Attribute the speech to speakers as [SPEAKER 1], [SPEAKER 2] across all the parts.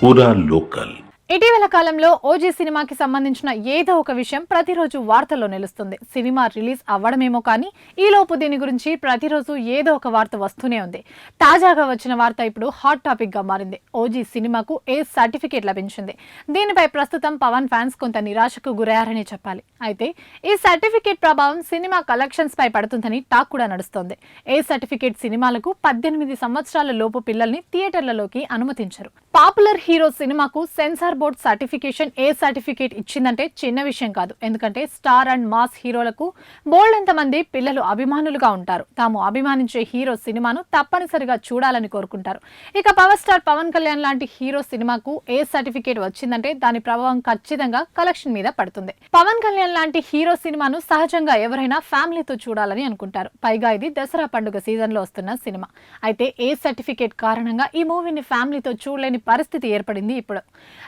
[SPEAKER 1] పూరా లోకల్.
[SPEAKER 2] ఇటీవల కాలంలో ఓజీ సినిమాకి సంబంధించిన ఏదో ఒక విషయం ప్రతిరోజు వార్తల్లో నిలుస్తుంది. సినిమా రిలీజ్ అవ్వడమేమో కానీ ఈలోపు దీని గురించి ప్రతిరోజు ఏదో ఒక వార్త వస్తూనే ఉంది. తాజాగా వచ్చిన వార్త ఇప్పుడు హాట్ టాపిక్ గా మారింది. ఓజీ సినిమాకు ఏ సర్టిఫికేట్ లభించింది. దీనిపై ప్రస్తుతం పవన్ ఫ్యాన్స్ కొంత నిరాశకు గురయ్యారని చెప్పాలి. అయితే ఈ సర్టిఫికేట్ ప్రభావం సినిమా కలెక్షన్స్ పై పడుతుందని టాక్ కూడా నడుస్తోంది. ఏ సర్టిఫికేట్ సినిమాలకు 18 సంవత్సరాల లోపు పిల్లల్ని థియేటర్లలోకి అనుమతించరు. పాపులర్ హీరో సినిమాకు సెన్సార్ బోర్డ్ సర్టిఫికేషన్ ఏ సర్టిఫికేట్ ఇచ్చిందంటే చిన్న విషయం కాదు. ఎందుకంటే స్టార్ అండ్ మాస్ హీరోలకు బోల్డంత మంది పిల్లలు అభిమానులుగా ఉంటారు. తాము అభిమానించే హీరో సినిమాను తప్పనిసరిగా చూడాలని కోరుకుంటారు. ఇక పవర్ స్టార్ పవన్ కళ్యాణ్ లాంటి హీరో సినిమాకు ఏ సర్టిఫికేట్ వచ్చిందంటే దాని ప్రభావం ఖచ్చితంగా కలెక్షన్ మీద పడుతుంది. పవన్ కళ్యాణ్ లాంటి హీరో సినిమాను సహజంగా ఎవరైనా ఫ్యామిలీతో చూడాలని అనుకుంటారు. పైగా ఇది దసరా పండుగ సీజన్ లో వస్తున్న సినిమా. అయితే ఏ సర్టిఫికేట్ కారణంగా ఈ మూవీని ఫ్యామిలీతో చూడలేని పరిస్థితి ఏర్పడింది ఇప్పుడు.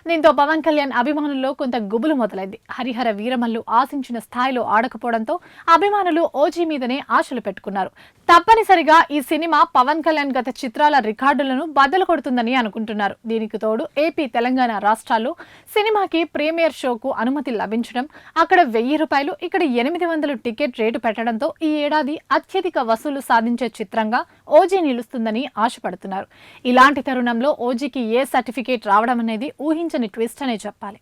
[SPEAKER 2] దీంతో పవన్ కళ్యాణ్ అభిమానుల్లో కొంత గుబులు మొదలైంది. హరిహర వీరమల్లు ఆశించిన స్థాయిలో ఆడకపోవడంతో అభిమానులు ఓజీ మీదనే ఆశలు పెట్టుకున్నారు. తప్పనిసరిగా ఈ సినిమా పవన్ కళ్యాణ్ గత చిత్రాల రికార్డులను బద్దలు కొడుతుందని అనుకుంటున్నారు. దీనికి తోడు ఏపీ, తెలంగాణ రాష్ట్రాల్లో సినిమాకి ప్రీమియర్ షోకు అనుమతి లభించడం, అక్కడ 1000 రూపాయలు, ఇక్కడ 800 టికెట్ రేటు పెట్టడంతో ఈ ఏడాది అత్యధిక వసూలు సాధించే చిత్రంగా ఓజీ నిలుస్తుందని ఆశపడుతున్నారు. ఇలాంటి తరుణంలో ఓజీకి ఏ సర్టిఫికేట్ రావడం అనేది ఊహించని ట్విస్ట్ అనే చెప్పాలి.